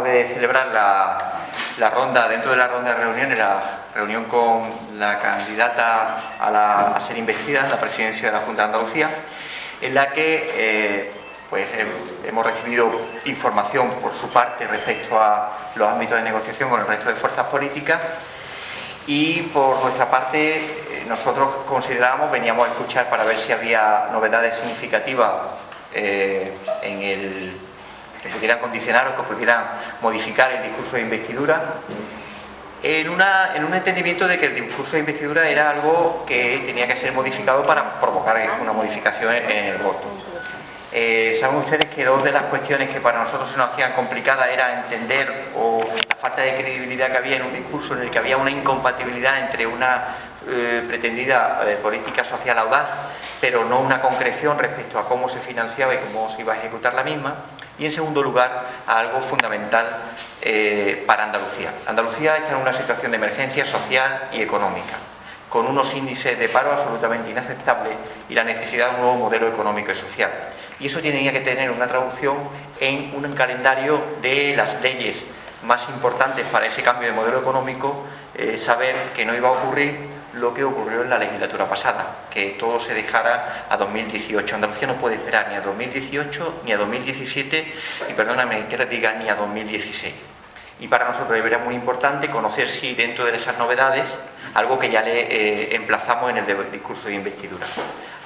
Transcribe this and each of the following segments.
de celebrar la ronda, dentro de la ronda de reuniones, la reunión con la candidata a ser investida en la presidencia de la Junta de Andalucía, en la que hemos recibido información por su parte respecto a los ámbitos de negociación con el resto de fuerzas políticas, y por nuestra parte nosotros considerábamos, veníamos a escuchar para ver si había novedades significativas que pudieran condicionar o que pudieran modificar el discurso de investidura, en un entendimiento de que el discurso de investidura era algo que tenía que ser modificado para provocar una modificación en el voto. Saben ustedes que dos de las cuestiones que para nosotros se nos hacían complicadas era entender la falta de credibilidad que había en un discurso en el que había una incompatibilidad entre una pretendida política social audaz, pero no una concreción respecto a cómo se financiaba y cómo se iba a ejecutar la misma. Y en segundo lugar, a algo fundamental para Andalucía. Andalucía está en una situación de emergencia social y económica, con unos índices de paro absolutamente inaceptables y la necesidad de un nuevo modelo económico y social. Y eso tenía que tener una traducción en un calendario de las leyes más importantes para ese cambio de modelo económico, saber que no iba a ocurrir lo que ocurrió en la legislatura pasada, que todo se dejara a 2018. Andalucía no puede esperar ni a 2018, ni a 2017, y perdóname que les diga, ni a 2016. Y para nosotros era muy importante conocer si dentro de esas novedades, algo que ya le emplazamos en el discurso de investidura,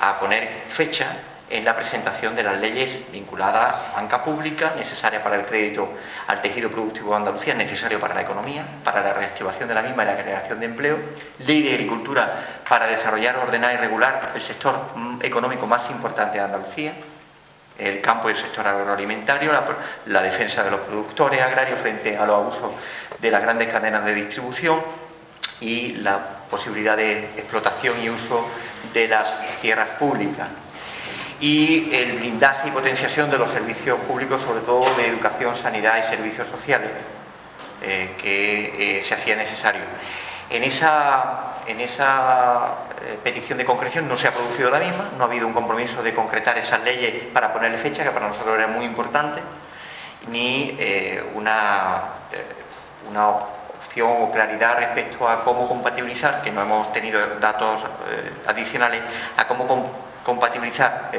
a poner fecha en la presentación de las leyes vinculadas a banca pública, necesaria para el crédito al tejido productivo de Andalucía, necesario para la economía, para la reactivación de la misma y la creación de empleo, ley de agricultura para desarrollar, ordenar y regular el sector económico más importante de Andalucía, el campo y el sector agroalimentario, la defensa de los productores agrarios frente a los abusos de las grandes cadenas de distribución y la posibilidad de explotación y uso de las tierras públicas, y el blindaje y potenciación de los servicios públicos, sobre todo de educación, sanidad y servicios sociales, que se hacía necesario. En esa petición de concreción no se ha producido la misma, no ha habido un compromiso de concretar esas leyes para ponerle fecha, que para nosotros era muy importante, ni una opción o claridad respecto a cómo compatibilizar, que no hemos tenido datos adicionales, a cómo compatibilizar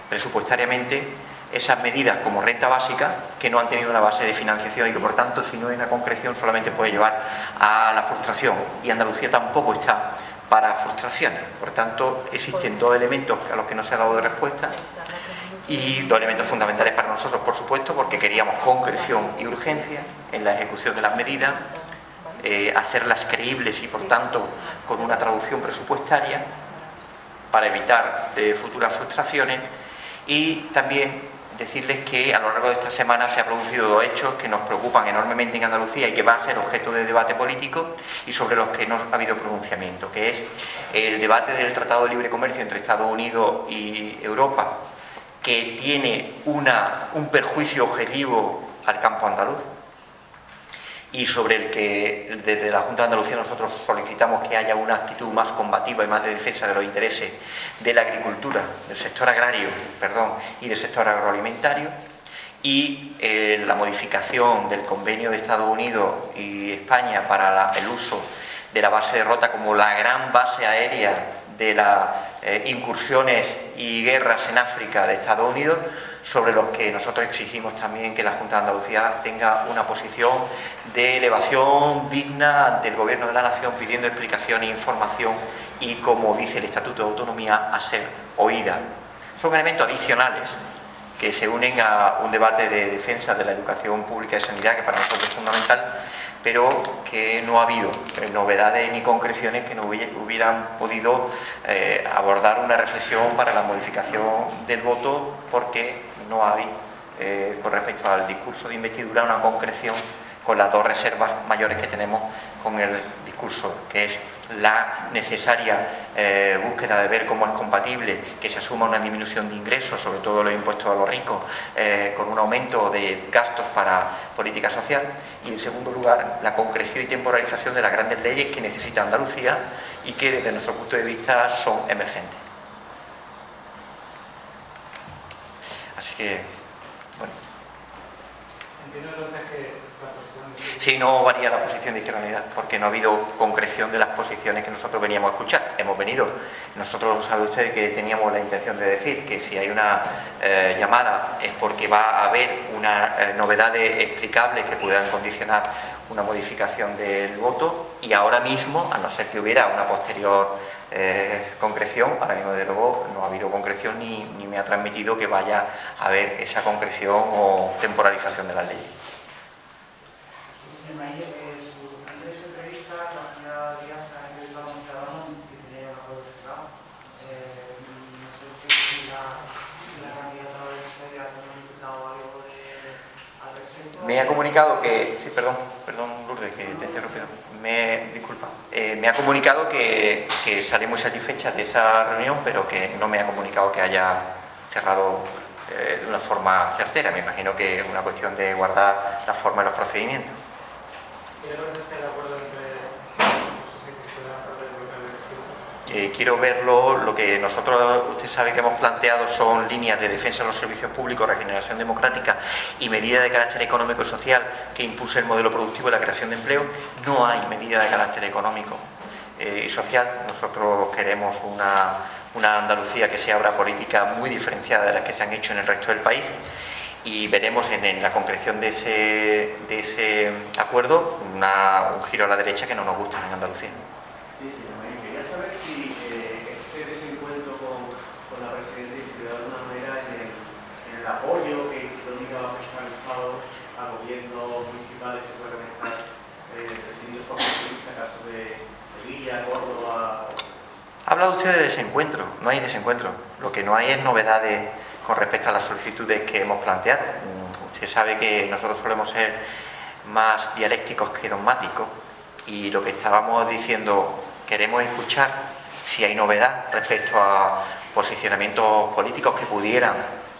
presupuestariamente esas medidas como renta básica, que no han tenido una base de financiación y que por tanto, si no hay una concreción, solamente puede llevar a la frustración, y Andalucía tampoco está para frustraciones. Por tanto, existen dos elementos a los que no se ha dado de respuesta, y dos elementos fundamentales para nosotros, por supuesto, porque queríamos concreción y urgencia en la ejecución de las medidas, hacerlas creíbles y por tanto con una traducción presupuestaria para evitar futuras frustraciones, y también decirles que a lo largo de esta semana se han producido dos hechos que nos preocupan enormemente en Andalucía y que va a ser objeto de debate político y sobre los que no ha habido pronunciamiento, que es el debate del Tratado de Libre Comercio entre Estados Unidos y Europa, que tiene un perjuicio objetivo al campo andaluz, y sobre el que desde la Junta de Andalucía nosotros solicitamos que haya una actitud más combativa y más de defensa de los intereses de la agricultura, del sector agrario, y del sector agroalimentario, y la modificación del convenio de Estados Unidos y España para el uso de la base de Rota como la gran base aérea de las incursiones y guerras en África de Estados Unidos, sobre los que nosotros exigimos también que la Junta de Andalucía tenga una posición de elevación digna ante el Gobierno de la Nación, pidiendo explicación e información y, como dice el Estatuto de Autonomía, a ser oída. Son elementos adicionales que se unen a un debate de defensa de la educación pública y sanidad, que para nosotros es fundamental, pero que no ha habido novedades ni concreciones que no hubieran podido abordar una reflexión para la modificación del voto, porque no hay, con respecto al discurso de investidura, una concreción con las dos reservas mayores que tenemos con el discurso, que es la necesaria búsqueda de ver cómo es compatible que se asuma una disminución de ingresos, sobre todo los impuestos a los ricos, con un aumento de gastos para política social, y en segundo lugar la concreción y temporalización de las grandes leyes que necesita Andalucía y que desde nuestro punto de vista son emergentes. Así que, bueno. Sí, no varía la posición de Izquierda Unida, porque no ha habido concreción de las posiciones que nosotros veníamos a escuchar. Nosotros sabe usted que teníamos la intención de decir que si hay una llamada es porque va a haber una novedades explicables que puedan condicionar una modificación del voto, y ahora mismo, a no ser que hubiera una posterior concreción, ahora mismo desde luego no ha habido concreción ni me ha transmitido que vaya a haber esa concreción o temporalización de las leyes. Me ha comunicado que... Sí, perdón Lourdes, que te he interrumpido. Disculpa. Me ha comunicado que sale muy satisfecha de esa reunión, pero que no me ha comunicado que haya cerrado de una forma certera. Me imagino que es una cuestión de guardar la forma y los procedimientos. Quiero verlo. Lo que nosotros, usted sabe que hemos planteado son líneas de defensa de los servicios públicos, regeneración democrática y medidas de carácter económico y social que impulse el modelo productivo y la creación de empleo. No hay medidas de carácter económico y social. Nosotros queremos una Andalucía que se abra a políticas muy diferenciadas de las que se han hecho en el resto del país, y veremos en la concreción de ese acuerdo un giro a la derecha que no nos gusta en Andalucía. Sí, señor Marín, quería saber si este desencuentro con la presidenta influyó de alguna manera en el apoyo que lo diga fiscalizado a gobiernos municipales que puedan estar presididos por populistas, caso de Sevilla, Córdoba. Ha hablado usted de desencuentro. No hay desencuentro. Lo que no hay es novedades con respecto a las solicitudes que hemos planteado. Usted sabe que nosotros solemos ser más dialécticos que dogmáticos, y lo que estábamos diciendo, queremos escuchar si hay novedad respecto a posicionamientos políticos que pudieran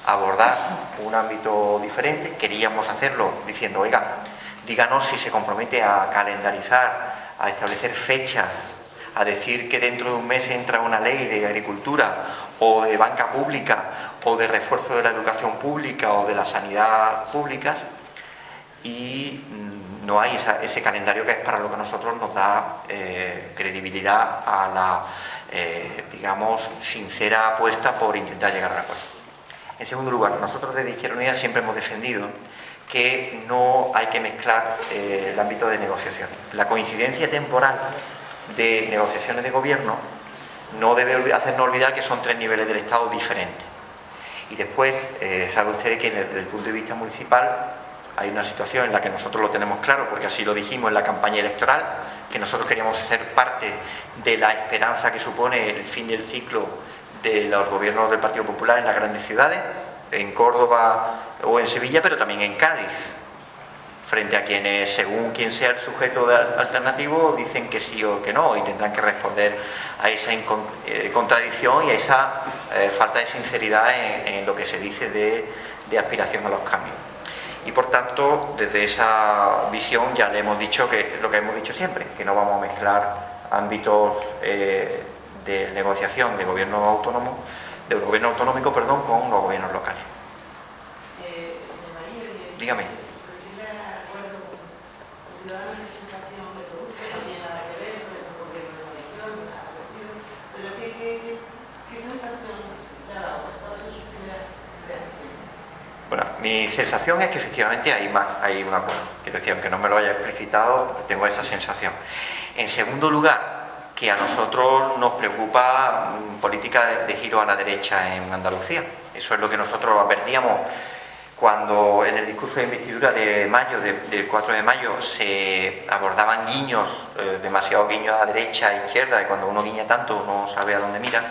abordar un ámbito diferente. Queríamos hacerlo diciendo, oiga, díganos si se compromete a calendarizar, a establecer fechas, a decir que dentro de un mes entra una ley de agricultura o de banca pública o de refuerzo de la educación pública o de la sanidad públicas, y no hay ese calendario, que es para lo que a nosotros nos da credibilidad a la, digamos, sincera apuesta por intentar llegar a un acuerdo. En segundo lugar, nosotros desde Izquierda Unida siempre hemos defendido que no hay que mezclar el ámbito de negociación. La coincidencia temporal de negociaciones de gobierno no debe hacernos olvidar que son tres niveles del Estado diferentes. Y después, sabe usted que desde el punto de vista municipal hay una situación en la que nosotros lo tenemos claro, porque así lo dijimos en la campaña electoral, que nosotros queríamos ser parte de la esperanza que supone el fin del ciclo de los gobiernos del Partido Popular en las grandes ciudades, en Córdoba o en Sevilla, pero también en Cádiz, frente a quienes, según quien sea el sujeto alternativo, dicen que sí o que no, y tendrán que responder a esa contradicción y a esa falta de sinceridad en lo que se dice de aspiración a los cambios. Y por tanto, desde esa visión ya le hemos dicho que lo que hemos dicho siempre, que no vamos a mezclar ámbitos de negociación de gobierno autónomo, del gobierno autonómico, perdón, con los gobiernos locales. Dígame. Bueno, mi sensación es que efectivamente hay un acuerdo. Quiero decir, aunque no me lo haya explicitado, tengo esa sensación. En segundo lugar, que a nosotros nos preocupa política de giro a la derecha en Andalucía. Eso es lo que nosotros advertíamos cuando en el discurso de investidura de mayo, del 4 de mayo, se abordaban guiños, demasiados guiños a derecha e izquierda, y cuando uno guiña tanto no sabe a dónde mira.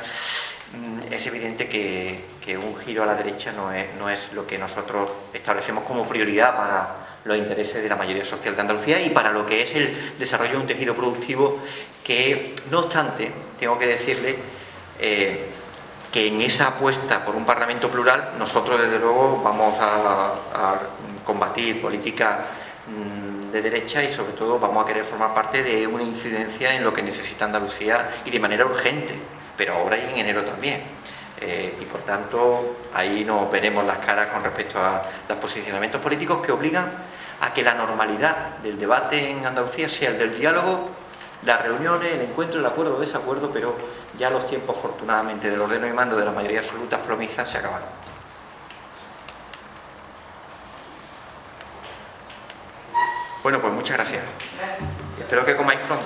Es evidente que un giro a la derecha no es lo que nosotros establecemos como prioridad para los intereses de la mayoría social de Andalucía y para lo que es el desarrollo de un tejido productivo que, no obstante, tengo que decirle que en esa apuesta por un Parlamento plural nosotros desde luego vamos a combatir políticas de derecha y sobre todo vamos a querer formar parte de una incidencia en lo que necesita Andalucía y de manera urgente, pero ahora y en enero también. Y por tanto, ahí nos veremos las caras con respecto a los posicionamientos políticos que obligan a que la normalidad del debate en Andalucía sea el del diálogo, las reuniones, el encuentro, el acuerdo o desacuerdo, pero ya los tiempos, afortunadamente, del ordeno y mando de la mayoría absoluta promesa se acaban. Bueno, pues muchas gracias. Espero que comáis pronto.